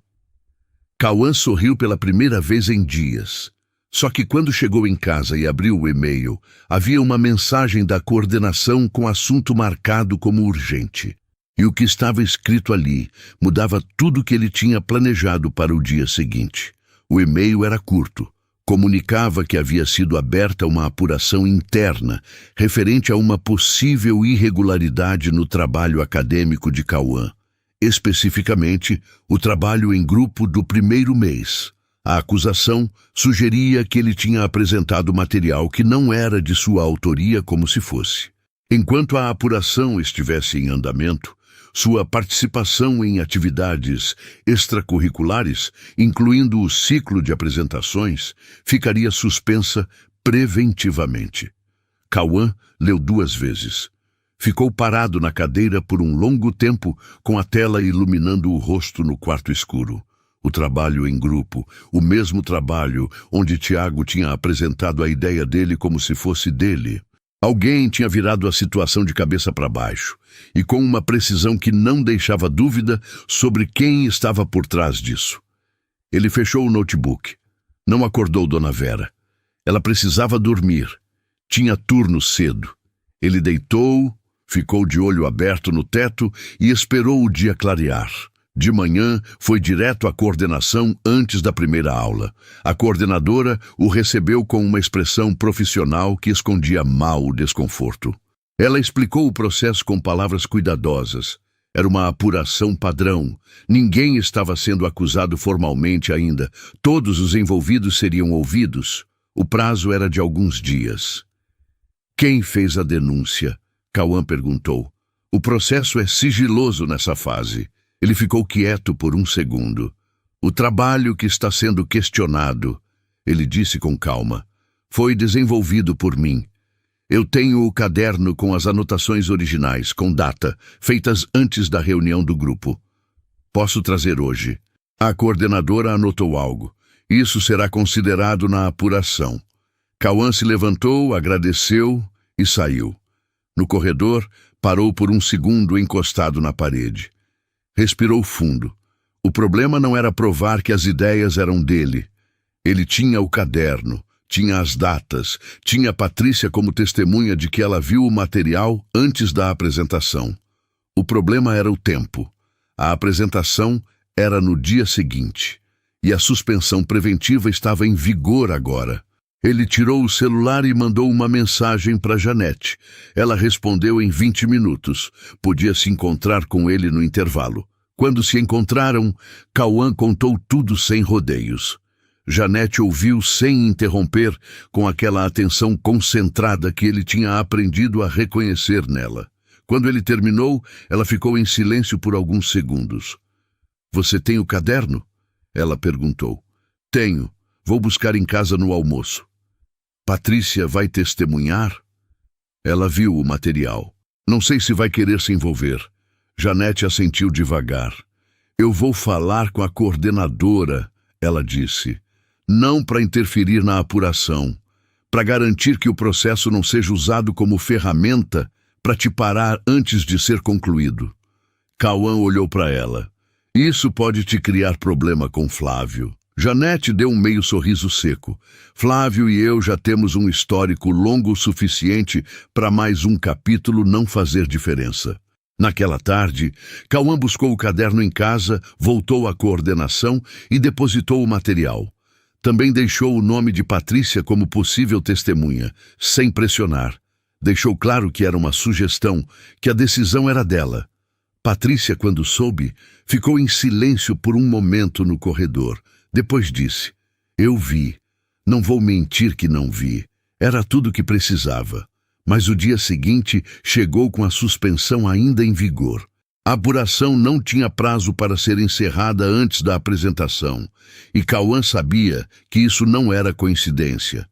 Cauã sorriu pela primeira vez em dias. Só que quando chegou em casa e abriu o e-mail, havia uma mensagem da coordenação com assunto marcado como urgente. E o que estava escrito ali mudava tudo o que ele tinha planejado para o dia seguinte. O e-mail era curto. Comunicava que havia sido aberta uma apuração interna referente a uma possível irregularidade no trabalho acadêmico de Cauã. Especificamente, o trabalho em grupo do primeiro mês. A acusação sugeria que ele tinha apresentado material que não era de sua autoria como se fosse. Enquanto a apuração estivesse em andamento, sua participação em atividades extracurriculares, incluindo o ciclo de apresentações, ficaria suspensa preventivamente. Cauã leu 2 vezes. Ficou parado na cadeira por um longo tempo, com a tela iluminando o rosto no quarto escuro. O trabalho em grupo, o mesmo trabalho onde Tiago tinha apresentado a ideia dele como se fosse dele. Alguém tinha virado a situação de cabeça para baixo, e com uma precisão que não deixava dúvida sobre quem estava por trás disso. Ele fechou o notebook. Não acordou Dona Vera. Ela precisava dormir. Tinha turno cedo. Ele deitou, ficou de olho aberto no teto e esperou o dia clarear. De manhã, foi direto à coordenação antes da primeira aula. A coordenadora o recebeu com uma expressão profissional que escondia mal o desconforto. Ela explicou o processo com palavras cuidadosas. Era uma apuração padrão. Ninguém estava sendo acusado formalmente ainda. Todos os envolvidos seriam ouvidos. O prazo era de alguns dias. Quem fez a denúncia? Cauã perguntou. O processo é sigiloso nessa fase. Ele ficou quieto por um segundo. O trabalho que está sendo questionado, ele disse com calma, foi desenvolvido por mim. Eu tenho o caderno com as anotações originais, com data, feitas antes da reunião do grupo. Posso trazer hoje. A coordenadora anotou algo. Isso será considerado na apuração. Cauã se levantou, agradeceu e saiu. No corredor, parou por um segundo encostado na parede. Respirou fundo. O problema não era provar que as ideias eram dele. Ele tinha o caderno, tinha as datas, tinha Patrícia como testemunha de que ela viu o material antes da apresentação. O problema era o tempo. A apresentação era no dia seguinte, e a suspensão preventiva estava em vigor agora. Ele tirou o celular e mandou uma mensagem para Janete. Ela respondeu em 20 minutos. Podia se encontrar com ele no intervalo. Quando se encontraram, Cauã contou tudo sem rodeios. Janete ouviu sem interromper, com aquela atenção concentrada que ele tinha aprendido a reconhecer nela. Quando ele terminou, ela ficou em silêncio por alguns segundos. "Você tem o caderno?" Ela perguntou. "Tenho. Vou buscar em casa no almoço." "Patrícia vai testemunhar?" Ela viu o material. "Não sei se vai querer se envolver." Janete assentiu devagar. "Eu vou falar com a coordenadora," ela disse. "Não para interferir na apuração, para garantir que o processo não seja usado como ferramenta para te parar antes de ser concluído." Cauã olhou para ela. "Isso pode te criar problema com Flávio." Janete deu um meio sorriso seco. "Flávio e eu já temos um histórico longo o suficiente para mais um capítulo não fazer diferença." Naquela tarde, Cauã buscou o caderno em casa, voltou à coordenação e depositou o material. Também deixou o nome de Patrícia como possível testemunha, sem pressionar. Deixou claro que era uma sugestão, que a decisão era dela. Patrícia, quando soube, ficou em silêncio por um momento no corredor. Depois disse: "Eu vi. Não vou mentir que não vi. Era tudo o que precisava." Mas o dia seguinte chegou com a suspensão ainda em vigor. A apuração não tinha prazo para ser encerrada antes da apresentação, e Cauã sabia que isso não era coincidência.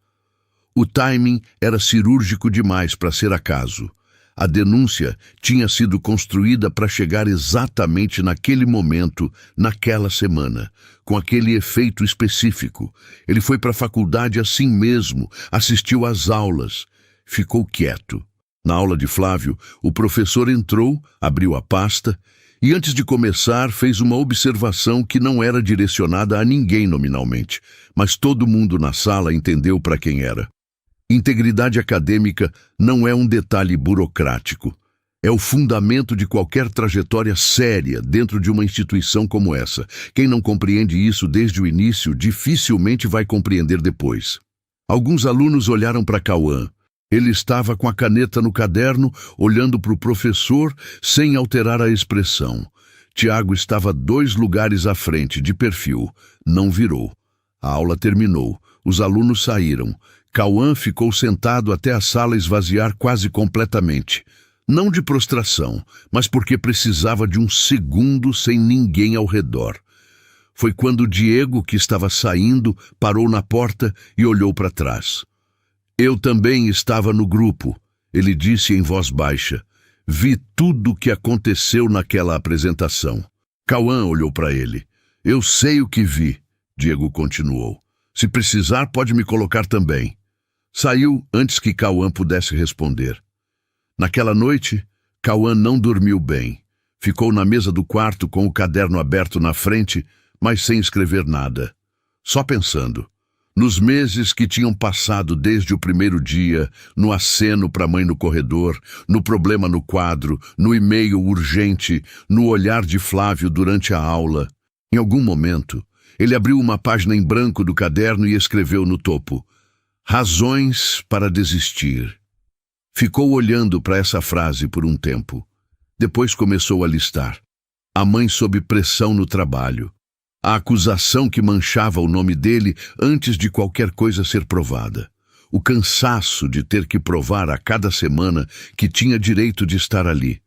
O timing era cirúrgico demais para ser acaso. A denúncia tinha sido construída para chegar exatamente naquele momento, naquela semana, com aquele efeito específico. Ele foi para a faculdade assim mesmo, assistiu às aulas, ficou quieto. Na aula de Flávio, o professor entrou, abriu a pasta e, antes de começar, fez uma observação que não era direcionada a ninguém nominalmente, mas todo mundo na sala entendeu para quem era. Integridade acadêmica não é um detalhe burocrático. É o fundamento de qualquer trajetória séria dentro de uma instituição como essa. Quem não compreende isso desde o início dificilmente vai compreender depois. Alguns alunos olharam para Cauã. Ele estava com a caneta no caderno, olhando para o professor, sem alterar a expressão. Tiago estava 2 lugares à frente, de perfil. Não virou. A aula terminou. Os alunos saíram. Cauã ficou sentado até a sala esvaziar quase completamente. Não de prostração, mas porque precisava de um segundo sem ninguém ao redor. Foi quando Diego, que estava saindo, parou na porta e olhou para trás. "Eu também estava no grupo," ele disse em voz baixa. "Vi tudo o que aconteceu naquela apresentação." Cauã olhou para ele. "Eu sei o que vi," Diego continuou. "Se precisar, pode me colocar também." Saiu antes que Cauã pudesse responder. Naquela noite, Cauã não dormiu bem. Ficou na mesa do quarto com o caderno aberto na frente, mas sem escrever nada. Só pensando. Nos meses que tinham passado desde o primeiro dia, no aceno para a mãe no corredor, no problema no quadro, no e-mail urgente, no olhar de Flávio durante a aula. Em algum momento, ele abriu uma página em branco do caderno e escreveu no topo: "Razões para desistir." Ficou olhando para essa frase por um tempo. Depois começou a listar. A mãe sob pressão no trabalho. A acusação que manchava o nome dele antes de qualquer coisa ser provada. O cansaço de ter que provar a cada semana que tinha direito de estar ali.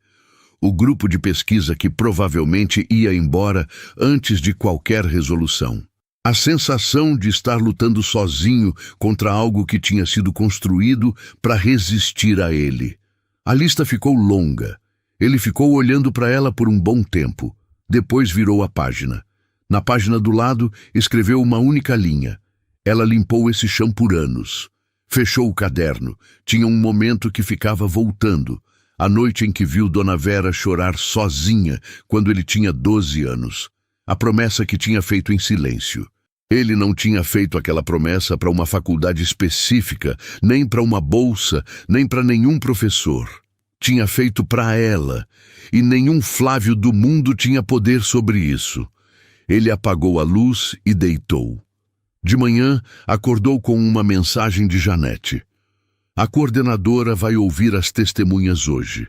O grupo de pesquisa que provavelmente ia embora antes de qualquer resolução. A sensação de estar lutando sozinho contra algo que tinha sido construído para resistir a ele. A lista ficou longa. Ele ficou olhando para ela por um bom tempo. Depois virou a página. Na página do lado, escreveu uma única linha. Ela limpou esse chão por anos. Fechou o caderno. Tinha um momento que ficava voltando. A noite em que viu Dona Vera chorar sozinha quando ele tinha 12 anos. A promessa que tinha feito em silêncio. Ele não tinha feito aquela promessa para uma faculdade específica, nem para uma bolsa, nem para nenhum professor. Tinha feito para ela, e nenhum Flávio do mundo tinha poder sobre isso. Ele apagou a luz e deitou. De manhã, acordou com uma mensagem de Janete. A coordenadora vai ouvir as testemunhas hoje.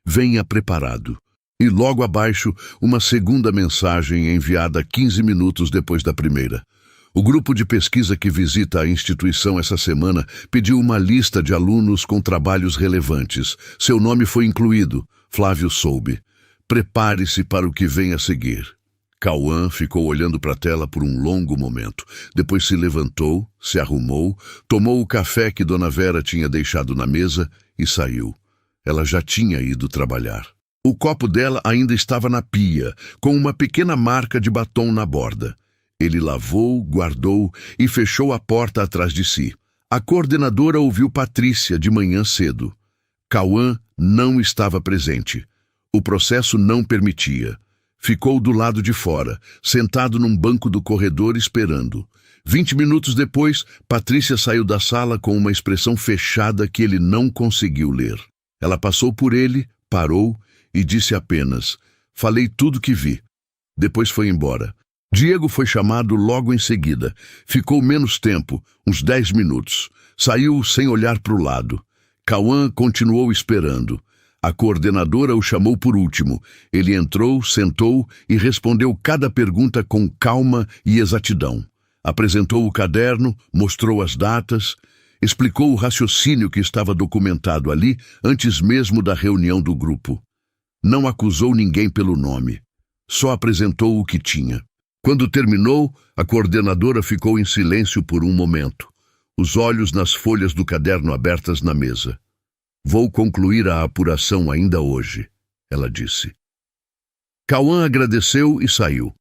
Venha preparado. E logo abaixo, uma segunda mensagem enviada 15 minutos depois da primeira. O grupo de pesquisa que visita a instituição essa semana pediu uma lista de alunos com trabalhos relevantes. Seu nome foi incluído. Flávio soube. Prepare-se para o que vem a seguir. Cauã ficou olhando para a tela por um longo momento. Depois se levantou, se arrumou, tomou o café que Dona Vera tinha deixado na mesa e saiu. Ela já tinha ido trabalhar. O copo dela ainda estava na pia, com uma pequena marca de batom na borda. Ele lavou, guardou e fechou a porta atrás de si. A coordenadora ouviu Patrícia de manhã cedo. Cauã não estava presente. O processo não permitia. Ficou do lado de fora, sentado num banco do corredor esperando. 20 minutos depois, Patrícia saiu da sala com uma expressão fechada que ele não conseguiu ler. Ela passou por ele, parou e disse apenas: "Falei tudo que vi." Depois foi embora. Diego foi chamado logo em seguida. Ficou menos tempo, uns 10 minutos. Saiu sem olhar para o lado. Cauã continuou esperando. A coordenadora o chamou por último. Ele entrou, sentou e respondeu cada pergunta com calma e exatidão. Apresentou o caderno, mostrou as datas, explicou o raciocínio que estava documentado ali antes mesmo da reunião do grupo. Não acusou ninguém pelo nome. Só apresentou o que tinha. Quando terminou, a coordenadora ficou em silêncio por um momento, os olhos nas folhas do caderno abertas na mesa. "Vou concluir a apuração ainda hoje", ela disse. Cauã agradeceu e saiu.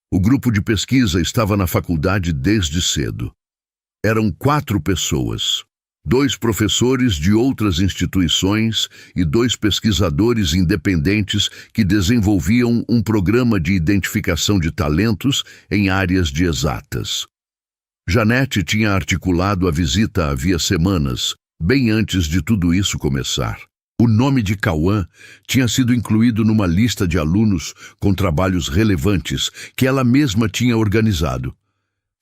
O grupo de pesquisa estava na faculdade desde cedo. Eram 4 pessoas. 2 professores de outras instituições e 2 pesquisadores independentes que desenvolviam um programa de identificação de talentos em áreas de exatas. Janete tinha articulado a visita havia semanas, bem antes de tudo isso começar. O nome de Cauã tinha sido incluído numa lista de alunos com trabalhos relevantes que ela mesma tinha organizado.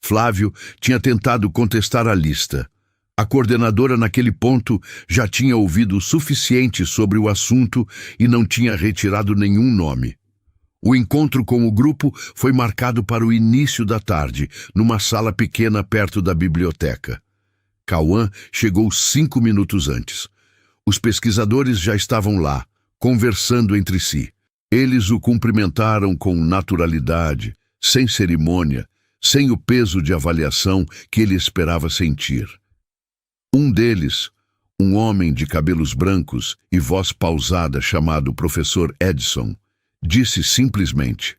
Flávio tinha tentado contestar a lista. A coordenadora naquele ponto já tinha ouvido o suficiente sobre o assunto e não tinha retirado nenhum nome. O encontro com o grupo foi marcado para o início da tarde, numa sala pequena perto da biblioteca. Cauã chegou 5 minutos antes. Os pesquisadores já estavam lá, conversando entre si. Eles o cumprimentaram com naturalidade, sem cerimônia, sem o peso de avaliação que ele esperava sentir. Um deles, um homem de cabelos brancos e voz pausada chamado Professor Edson, disse simplesmente: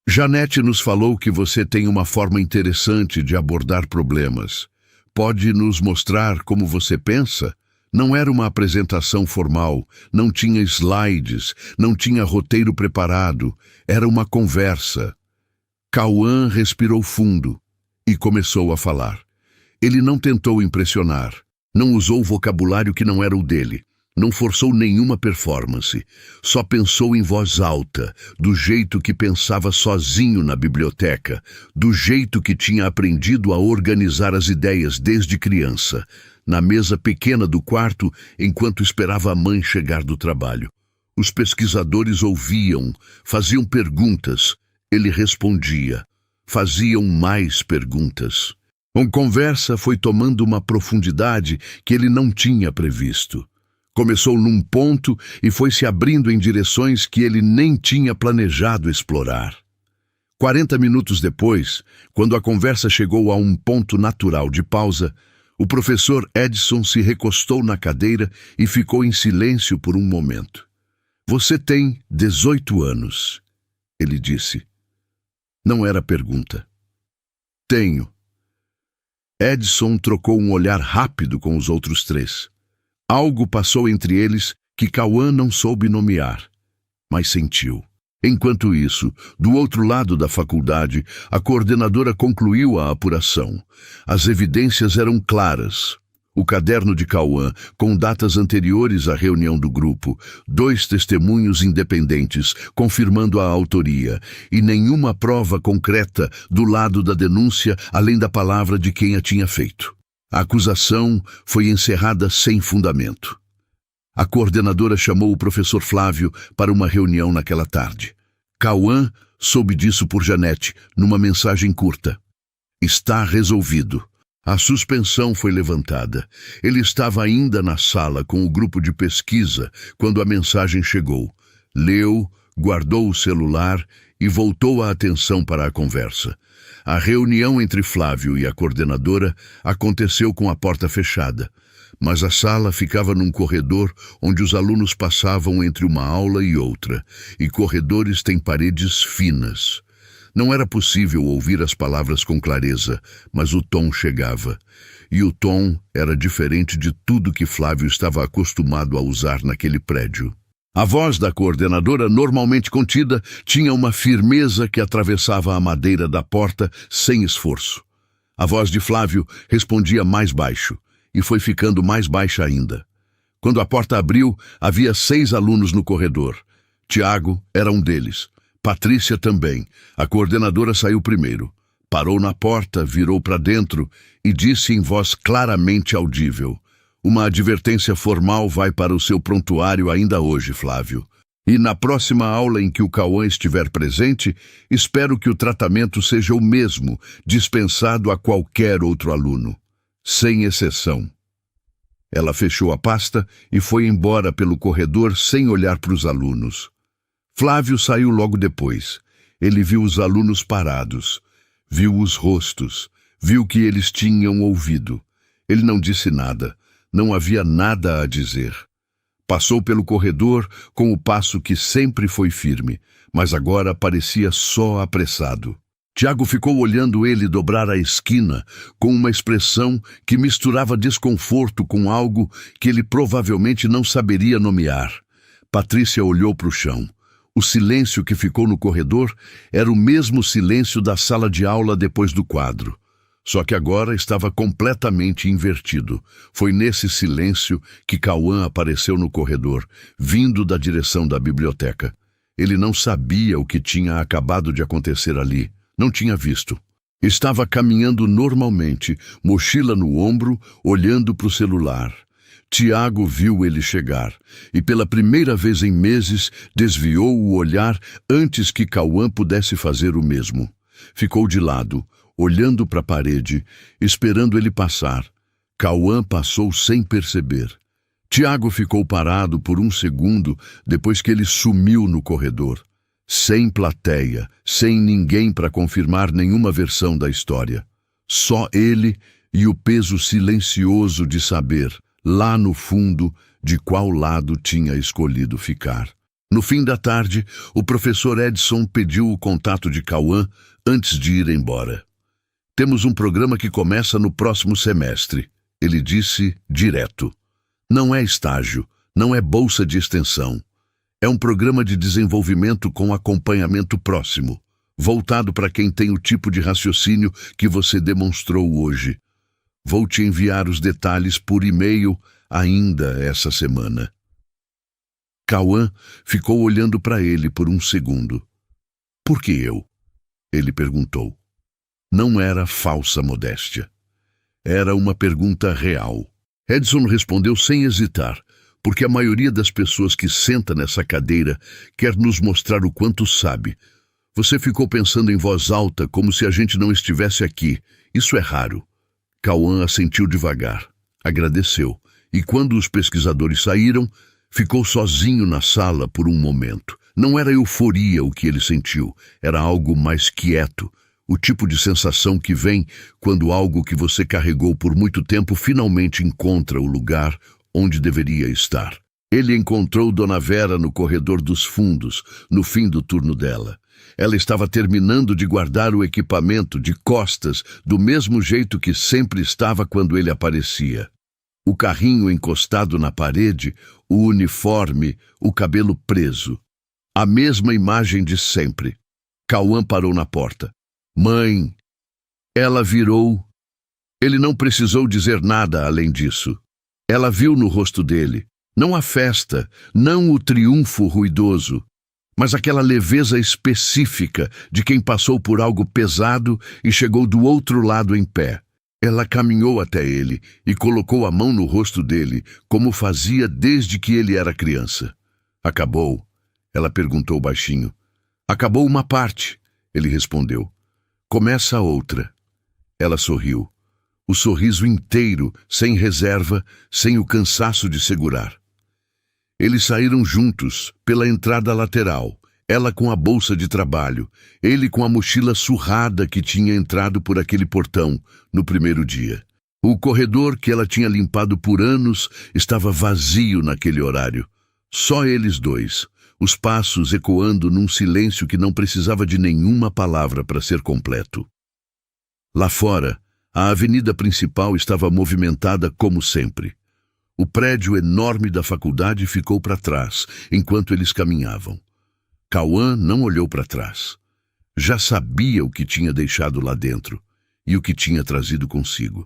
"Janete nos falou que você tem uma forma interessante de abordar problemas. Pode nos mostrar como você pensa?" Não era uma apresentação formal, não tinha slides, não tinha roteiro preparado, era uma conversa. Cauã respirou fundo e começou a falar. Ele não tentou impressionar, não usou vocabulário que não era o dele, não forçou nenhuma performance, só pensou em voz alta, do jeito que pensava sozinho na biblioteca, do jeito que tinha aprendido a organizar as ideias desde criança, na mesa pequena do quarto, enquanto esperava a mãe chegar do trabalho. Os pesquisadores ouviam, faziam perguntas, ele respondia, faziam mais perguntas. A conversa foi tomando uma profundidade que ele não tinha previsto. Começou num ponto e foi se abrindo em direções que ele nem tinha planejado explorar. 40 minutos depois, quando a conversa chegou a um ponto natural de pausa, o professor Edson se recostou na cadeira e ficou em silêncio por um momento. "Você tem 18 anos", ele disse. Não era pergunta. "Tenho." Edson trocou um olhar rápido com os outros 3. Algo passou entre eles que Cauã não soube nomear, mas sentiu. Enquanto isso, do outro lado da faculdade, a coordenadora concluiu a apuração. As evidências eram claras. O caderno de Cauã, com datas anteriores à reunião do grupo, 2 testemunhos independentes confirmando a autoria e nenhuma prova concreta do lado da denúncia além da palavra de quem a tinha feito. A acusação foi encerrada sem fundamento. A coordenadora chamou o professor Flávio para uma reunião naquela tarde. Cauã soube disso por Janete, numa mensagem curta. Está resolvido. A suspensão foi levantada. Ele estava ainda na sala com o grupo de pesquisa quando a mensagem chegou. Leu, guardou o celular e voltou a atenção para a conversa. A reunião entre Flávio e a coordenadora aconteceu com a porta fechada, mas a sala ficava num corredor onde os alunos passavam entre uma aula e outra, e corredores têm paredes finas. Não era possível ouvir as palavras com clareza, mas o tom chegava. E o tom era diferente de tudo que Flávio estava acostumado a usar naquele prédio. A voz da coordenadora, normalmente contida, tinha uma firmeza que atravessava a madeira da porta sem esforço. A voz de Flávio respondia mais baixo, e foi ficando mais baixa ainda. Quando a porta abriu, havia 6 alunos no corredor. Tiago era um deles. Patrícia também. A coordenadora saiu primeiro. Parou na porta, virou para dentro e disse em voz claramente audível: "Uma advertência formal vai para o seu prontuário ainda hoje, Flávio. E na próxima aula em que o Cauã estiver presente, espero que o tratamento seja o mesmo, dispensado a qualquer outro aluno. Sem exceção." Ela fechou a pasta e foi embora pelo corredor sem olhar para os alunos. Flávio saiu logo depois. Ele viu os alunos parados, viu os rostos, viu que eles tinham ouvido. Ele não disse nada, não havia nada a dizer. Passou pelo corredor com o passo que sempre foi firme, mas agora parecia só apressado. Tiago ficou olhando ele dobrar a esquina com uma expressão que misturava desconforto com algo que ele provavelmente não saberia nomear. Patrícia olhou para o chão. O silêncio que ficou no corredor era o mesmo silêncio da sala de aula depois do quadro. Só que agora estava completamente invertido. Foi nesse silêncio que Cauã apareceu no corredor, vindo da direção da biblioteca. Ele não sabia o que tinha acabado de acontecer ali. Não tinha visto. Estava caminhando normalmente, mochila no ombro, olhando para o celular. Tiago viu ele chegar e, pela primeira vez em meses, desviou o olhar antes que Cauã pudesse fazer o mesmo. Ficou de lado, olhando para a parede, esperando ele passar. Cauã passou sem perceber. Tiago ficou parado por um segundo depois que ele sumiu no corredor. Sem plateia, sem ninguém para confirmar nenhuma versão da história. Só ele e o peso silencioso de saber, lá no fundo, de qual lado tinha escolhido ficar. No fim da tarde, o professor Edson pediu o contato de Cauã antes de ir embora. "Temos um programa que começa no próximo semestre", ele disse direto. "Não é estágio, não é bolsa de extensão. É um programa de desenvolvimento com acompanhamento próximo, voltado para quem tem o tipo de raciocínio que você demonstrou hoje. Vou te enviar os detalhes por e-mail ainda essa semana." Cauã ficou olhando para ele por um segundo. "Por que eu?" ele perguntou. Não era falsa modéstia. Era uma pergunta real. Edson respondeu sem hesitar, porque a maioria das pessoas que senta nessa cadeira quer nos mostrar o quanto sabe. Você ficou pensando em voz alta, como se a gente não estivesse aqui. Isso é raro. Cauã assentiu devagar, agradeceu, e quando os pesquisadores saíram, ficou sozinho na sala por um momento. Não era euforia o que ele sentiu, era algo mais quieto, o tipo de sensação que vem quando algo que você carregou por muito tempo finalmente encontra o lugar onde deveria estar. Ele encontrou Dona Vera no corredor dos fundos, no fim do turno dela. Ela estava terminando de guardar o equipamento de costas, do mesmo jeito que sempre estava quando ele aparecia. O carrinho encostado na parede, o uniforme, o cabelo preso. A mesma imagem de sempre. Cauã parou na porta. Mãe! Ela virou. Ele não precisou dizer nada além disso. Ela viu no rosto dele, não a festa, não o triunfo ruidoso, mas aquela leveza específica de quem passou por algo pesado e chegou do outro lado em pé. Ela caminhou até ele e colocou a mão no rosto dele, como fazia desde que ele era criança. Acabou? Ela perguntou baixinho. Acabou uma parte, ele respondeu. Começa outra. Ela sorriu. O sorriso inteiro, sem reserva, sem o cansaço de segurar. Eles saíram juntos, pela entrada lateral, ela com a bolsa de trabalho, ele com a mochila surrada que tinha entrado por aquele portão no primeiro dia. O corredor que ela tinha limpado por anos estava vazio naquele horário. Só eles dois, os passos ecoando num silêncio que não precisava de nenhuma palavra para ser completo. Lá fora, a avenida principal estava movimentada como sempre. O prédio enorme da faculdade ficou para trás, enquanto eles caminhavam. Cauã não olhou para trás. Já sabia o que tinha deixado lá dentro e o que tinha trazido consigo.